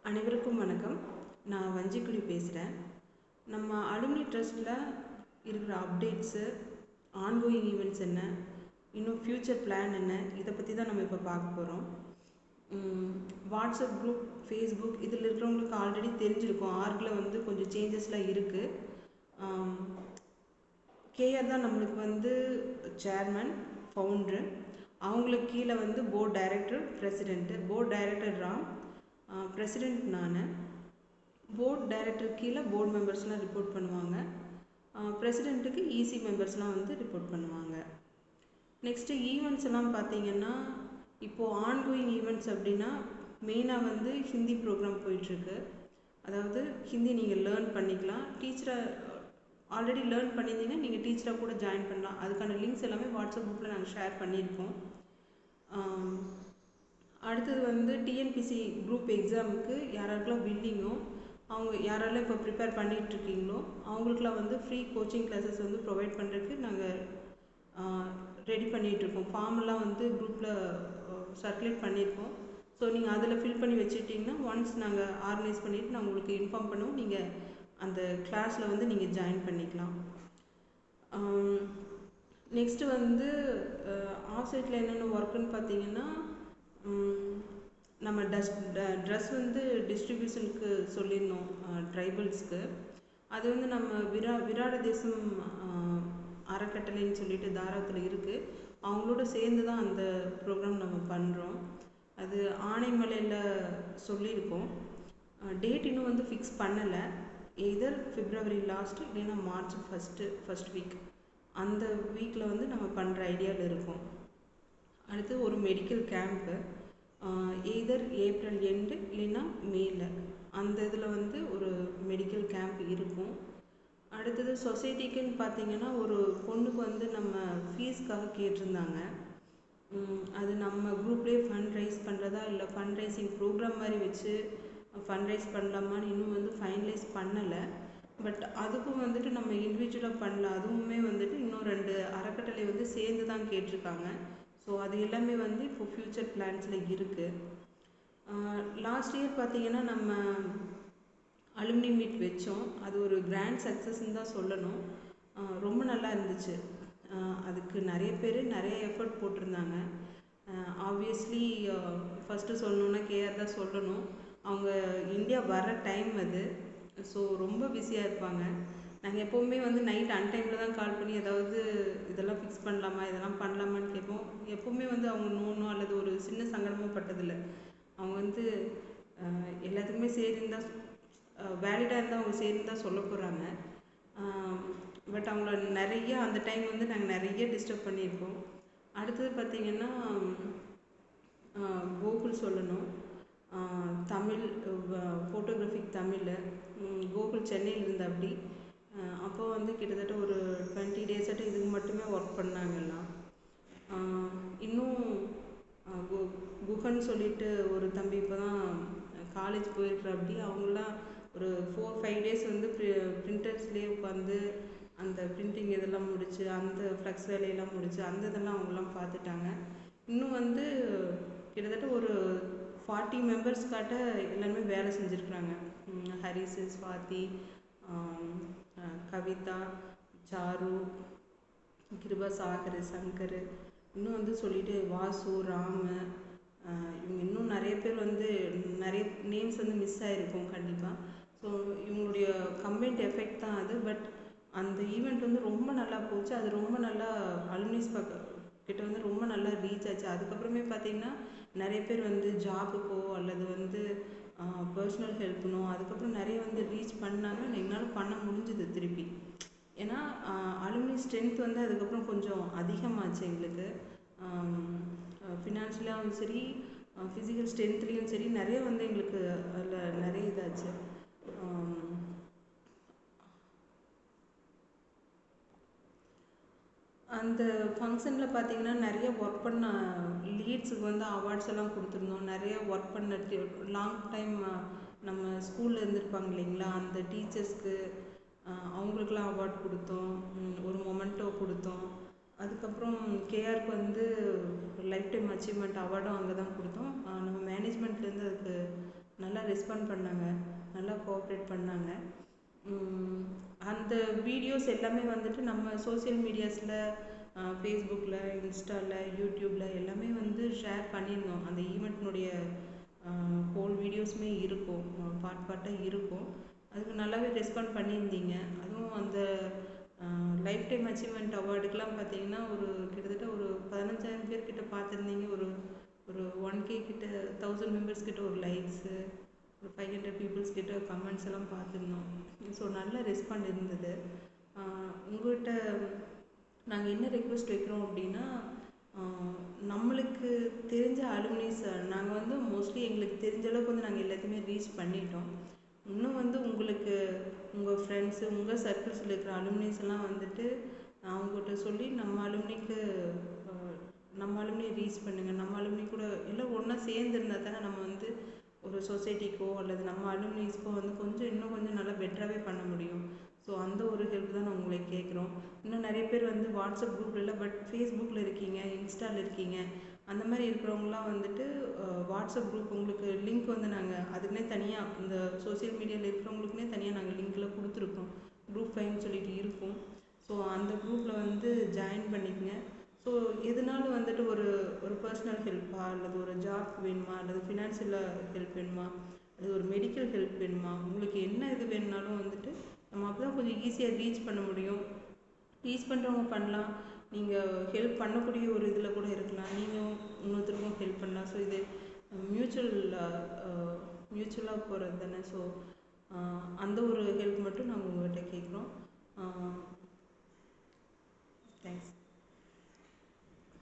அனைவருக்கும் வணக்கம். நான் வஞ்சிக்குடி பேசுகிறேன். நம்ம அலுமினி ட்ரஸ்ட்டில் இருக்கிற அப்டேட்ஸு, ஆன்கோயிங் ஈவெண்ட்ஸ் என்ன, இன்னும் ஃப்யூச்சர் பிளான் என்ன, இதை பற்றி தான் நம்ம இப்போ பார்க்க போகிறோம். வாட்ஸ்அப் குரூப், ஃபேஸ்புக் இதில் இருக்கிறவங்களுக்கு ஆல்ரெடி தெரிஞ்சிருக்கும். ஆர்கில் வந்து கொஞ்சம் சேஞ்சஸ்லாம் இருக்குது. கேஆர் தான் நம்மளுக்கு சேர்மன், ஃபவுண்ட்ரு. அவங்களுக்கு கீழே board director, president. Board director Ram, president நான். போர்ட் டைரக்டர் கீழே போர்ட் மெம்பர்ஸ்லாம் ரிப்போர்ட் பண்ணுவாங்க. பிரசிடெண்ட்டுக்கு ஈசி மெம்பர்ஸ்லாம் ரிப்போர்ட் பண்ணுவாங்க. நெக்ஸ்ட்டு ஈவெண்ட்ஸ் எல்லாம் பார்த்தீங்கன்னா, இப்போது ஆன்கோயிங் ஈவெண்ட்ஸ் அப்படின்னா மெயினாக ஹிந்தி ப்ரோக்ராம் போயிட்டுருக்கு. அதாவது ஹிந்தி நீங்கள் லேர்ன் பண்ணிக்கலாம். ஆல்ரெடி லேர்ன் பண்ணியிருந்தீங்கன்னா நீங்கள் டீச்சராக கூட ஜாயின் பண்ணலாம். அதுக்கான லிங்க்ஸ் எல்லாமே வாட்ஸ்அப் குரூப்பில் நாங்கள் ஷேர் பண்ணியிருக்கோம். அடுத்தது டிஎன்பிசி குரூப் எக்ஸாமுக்கு யாராருக்கெல்லாம் வில்லிங்கோ, அவங்க யாரெல்லாம் இப்போ ப்ரிப்பேர் பண்ணிகிட்ருக்கீங்களோ அவங்களுக்குலாம் ஃப்ரீ கோச்சிங் கிளாஸஸ் ப்ரொவைட் பண்ணுறதுக்கு நாங்கள் ரெடி பண்ணிகிட்ருக்கோம். ஃபார்மெல்லாம் குரூப்பில் சர்க்குலேட் பண்ணியிருக்கோம். ஸோ நீங்கள் அதில் ஃபில் பண்ணி வச்சுட்டிங்கன்னா ஒன்ஸ் நாங்கள் ஆர்கனைஸ் பண்ணிவிட்டு நான் உங்களுக்கு இன்ஃபார்ம் பண்ணுவோம். நீங்கள் அந்த கிளாஸில் நீங்கள் ஜாயின் பண்ணிக்கலாம். நெக்ஸ்ட்டு ஆஃப்சைட்டில் என்னென்ன ஒர்க்குன்னு பார்த்தீங்கன்னா, நம்ம ட்ரெஸ் டிஸ்ட்ரிபியூஷனுக்கு சொல்லியிருந்தோம் ட்ரைபல்ஸ்க்கு. அது நம்ம விராட தேசம் அறக்கட்டளைன்னு சொல்லிட்டு தாராத்தில் இருக்குது. அவங்களோட சேர்ந்து தான் அந்த ப்ரோக்ராம் நம்ம பண்ணுறோம். அது ஆனைமலையில் சொல்லியிருக்கோம். டேட் இன்னும் ஃபிக்ஸ் பண்ணலை. எய்தர் பிப்ரவரி லாஸ்ட் இல்லைன்னா மார்ச் ஃபஸ்ட் வீக், அந்த வீக்கில் நம்ம பண்ணுற ஐடியாவில் இருக்கோம். அடுத்து ஒரு medical camp, either April end இல்லைன்னா மேல, அந்த இதில் ஒரு மெடிக்கல் கேம்ப் இருக்கும். அடுத்தது சொசைட்டிக்குன்னு பார்த்தீங்கன்னா, ஒரு பொண்ணுக்கு நம்ம ஃபீஸ்க்காக கேட்டிருந்தாங்க. அது நம்ம குரூப்லேயே ஃபண்ட் ரைஸ் பண்ணுறதா இல்லை ஃபண்ட் ரைசிங் ப்ரோக்ராம் மாதிரி வச்சு ஃபண்ட் ரைஸ் பண்ணலாமான்னு இன்னும் ஃபைனலைஸ் பண்ணலை. பட் அதுக்கும் நம்ம இண்டிவிஜுவலாக பண்ணலாம். அதுவுமே இன்னும் 2 அறக்கட்டளை சேர்ந்து தான் கேட்டிருக்காங்க. ஸோ அது எல்லாமே இப்போ ஃப்யூச்சர் பிளான்ஸில் இருக்குது. லாஸ்ட் இயர் பார்த்திங்கன்னா நம்ம அலுமினி மீட் வச்சோம். அது ஒரு கிராண்ட் சக்ஸஸ்ன்னு தான் சொல்லணும். ரொம்ப நல்லா இருந்துச்சு. அதுக்கு நிறைய பேர் நிறைய எஃபர்ட் போட்டிருந்தாங்க. ஆப்வியஸ்லி ஃபஸ்ட்டு சொல்லணுன்னா கேஆர் தான் சொல்லணும். அவங்க இந்தியா வர டைம் அது. ஸோ ரொம்ப பிஸியாக இருப்பாங்க. நாங்கள் எப்போவுமே நைட் அன்டைமில் தான் கால் பண்ணி ஏதாவது இதெல்லாம் ஃபிக்ஸ் பண்ணலாமா, இதெல்லாம் பண்ணலாமான்னு கேட்போம். எப்போவுமே அவங்க நோனோ அல்லது ஒரு சின்ன சங்கடமோ பட்டதில்லை. அவங்க எல்லாத்துக்குமே சரின்னு தான், வேலிடாக இருந்தால் அவங்க சரின்னு தான் சொல்ல போகிறாங்க. பட் அவங்கள நிறைய அந்த டைம் நாங்கள் நிறைய டிஸ்டர்ப் பண்ணியிருக்கோம். அடுத்தது பார்த்திங்கன்னா கோகுல் சொல்லணும். தமிழ் ஃபோட்டோகிராஃபிக் தமிழில் கோகுல் சென்னையில் இருந்தாப்படி. அப்போ கிட்டத்தட்ட ஒரு 20 டேஸாட்டு இதுக்கு மட்டுமே ஒர்க் பண்ணாங்கலாம். இன்னும் குஹன் சொல்லிட்டு ஒரு தம்பி இப்போ தான் காலேஜ் போயிருக்கிறாப்படி. அவங்களாம் ஒரு 4-5 டேஸ் பிரிண்டர்ஸ்லேயே உட்காந்து அந்த பிரிண்டிங் இதெல்லாம் முடித்து, அந்த ஃப்ளக்ஸ் வேலையெல்லாம் முடித்து, அந்த இதெல்லாம் அவங்களாம் பார்த்துட்டாங்க. இன்னும் கிட்டத்தட்ட ஒரு 40 மெம்பர்ஸ்காட்ட எல்லாருமே வேலை செஞ்சுருக்குறாங்க. ஹரிசு, ஸ்வாதி, கவிதா, சாரு, கிருபா, சாகர், சங்கர், இன்னும் சொல்லிட்டு வாசு, ராமு, இவங்க இன்னும் நிறைய பேர் நிறைய நேம்ஸ் மிஸ் ஆகிருக்கும் கண்டிப்பாக. ஸோ இவங்களுடைய கம்பைன்ட் எஃபெக்ட் தான் அது. பட் அந்த ஈவெண்ட் ரொம்ப நல்லா போச்சு. அது ரொம்ப நல்லா அலுமினிஸ் கிட்ட ரொம்ப நல்லா ரீச் ஆச்சு. அதுக்கப்புறமே பார்த்திங்கன்னா நிறைய பேர் ஜாபுக்கோ அல்லது பர்சனல் ஹெல்ப்னோ அதுக்கப்புறம் நிறைய ரீச் பண்ணாங்க. என்னால் பண்ண முடிஞ்சுது திருப்பி. ஏன்னா அலுமினி ஸ்ட்ரென்த் அதுக்கப்புறம் கொஞ்சம் அதிகமாச்சு எங்களுக்கு. ஃபினான்ஷியலாகவும் சரி, ஃபிசிக்கல் ஸ்ட்ரென்த்லேயும் சரி நிறைய எங்களுக்கு அதில் நிறைய இதாச்சு. அந்த ஃபங்க்ஷனில் பார்த்திங்கன்னா நிறைய ஒர்க் பண்ண லீட்ஸுக்கு அவார்ட்ஸ் எல்லாம் கொடுத்துருந்தோம். நிறைய ஒர்க் பண்ண லாங் டைம் நம்ம ஸ்கூலில் இருந்திருப்பாங்க இல்லைங்களா, அந்த டீச்சர்ஸ்க்கு அவங்களுக்கெல்லாம் அவார்ட் கொடுத்தோம். ஒரு மொமெண்டோ கொடுத்தோம். அதுக்கப்புறம் கேஆருக்கு லைஃப் டைம் அச்சீவ்மெண்ட் அவார்டும் அங்கே தான் கொடுத்தோம். நம்ம மேனேஜ்மெண்ட்லேருந்து அதுக்கு நல்லா ரெஸ்பாண்ட் பண்ணாங்க, நல்லா கோஆப்ரேட் பண்ணாங்க. அந்த வீடியோஸ் எல்லாமே வந்துட்டு நம்ம சோஷியல் மீடியாஸில் ஃபேஸ்புக்கில், இன்ஸ்டாவில், யூடியூப்பில் எல்லாமே வந்து ஷேர் பண்ணியிருந்தோம். அந்த ஈவெண்ட்னுடைய ஹோல் வீடியோஸுமே இருக்கும், பார்ட்டாக இருக்கும். அதுக்கு நல்லாவே ரெஸ்பாண்ட் பண்ணியிருந்தீங்க. அதுவும் அந்த லைஃப் டைம் அச்சீவ்மெண்ட் அவார்டுக்கெலாம் பார்த்தீங்கன்னா கிட்டத்தட்ட ஒரு 15,000 பேர் கிட்ட பார்த்துருந்தீங்க. ஒரு ஒரு 1K கிட்ட 1000 மெம்பர்ஸ் கிட்ட ஒரு லைக்ஸு, ஒரு 500 பீப்புள்ஸ் கிட்ட கமெண்ட்ஸ் எல்லாம் பார்த்துருந்தோம். ஸோ நல்ல ரெஸ்பாண்ட் இருந்தது. உங்கள்கிட்ட நாங்கள் என்ன ரெக்வெஸ்ட் வைக்கிறோம் அப்படின்னா, நம்மளுக்கு தெரிஞ்ச அலுமினிஸ் நாங்கள் வந்து மோஸ்ட்லி எங்களுக்கு தெரிஞ்ச அளவுக்கு வந்து நாங்கள் எல்லாத்தையுமே ரீச் பண்ணிட்டோம். இன்னும் வந்து உங்களுக்கு உங்கள் ஃப்ரெண்ட்ஸு, உங்கள் சர்க்கிள்ஸில் இருக்கிற அலுமினிஸ் எல்லாம் வந்துட்டு அவங்ககிட்ட சொல்லி நம்ம அலுமினியை ரீச் பண்ணுங்கள். நம்ம அலுமினி கூட எல்லாம் ஒன்றா சேர்ந்து இருந்தால் தானே நம்ம வந்து ஒரு சொசைட்டிக்கோ அல்லது நம்ம அலுமினிஸ்க்கோ வந்து இன்னும் கொஞ்சம் நல்லா பெட்டராகவே பண்ண முடியும். ஸோ அந்த ஒரு ஹெல்ப் தான் நான் உங்களை கேட்குறோம். இன்னும் நிறைய பேர் வந்து வாட்ஸ்அப் குரூப்பில் இல்லை, பட் ஃபேஸ்புக்கில் இருக்கீங்க, இன்ஸ்டாவில் இருக்கீங்க. அந்த மாதிரி இருக்கிறவங்களாம் வந்துட்டு வாட்ஸ்அப் குரூப் உங்களுக்கு லிங்க் வந்து நாங்கள் அதுக்குன்னே தனியாக இந்த சோஷியல் மீடியாவில் இருக்கிறவங்களுக்குனே தனியாக நாங்கள் லிங்க்கில் கொடுத்துருக்கோம். குரூப் 5 சொல்லிட்டு இருக்கும். ஸோ அந்த குரூப்பில் வந்து ஜாயின் பண்ணிக்கங்க. ஸோ எதுனாலும் வந்துட்டு ஒரு பர்சனல் ஹெல்ப்பா அல்லது ஒரு ஜாப் வேணுமா அல்லது ஃபினான்ஷியலாக ஹெல்ப் வேணுமா அல்லது ஒரு மெடிக்கல் ஹெல்ப் வேணுமா, உங்களுக்கு என்ன இது வேணுனாலும் வந்துட்டு நம்ம அப்போ தான் கொஞ்சம் ஈஸியாக ரீச் பண்ண முடியும். ரீச் பண்ணுறவங்க பண்ணலாம், நீங்கள் ஹெல்ப் பண்ணக்கூடிய ஒரு இதில் கூட இருக்கலாம், நீங்கள் இன்னொருத்தருக்கும் ஹெல்ப் பண்ணலாம். ஸோ இது மியூச்சுவலாக போகிறது தானே. ஸோ அந்த ஒரு ஹெல்ப் மட்டும் நாங்கள் உங்கள்கிட்ட கேட்குறோம்.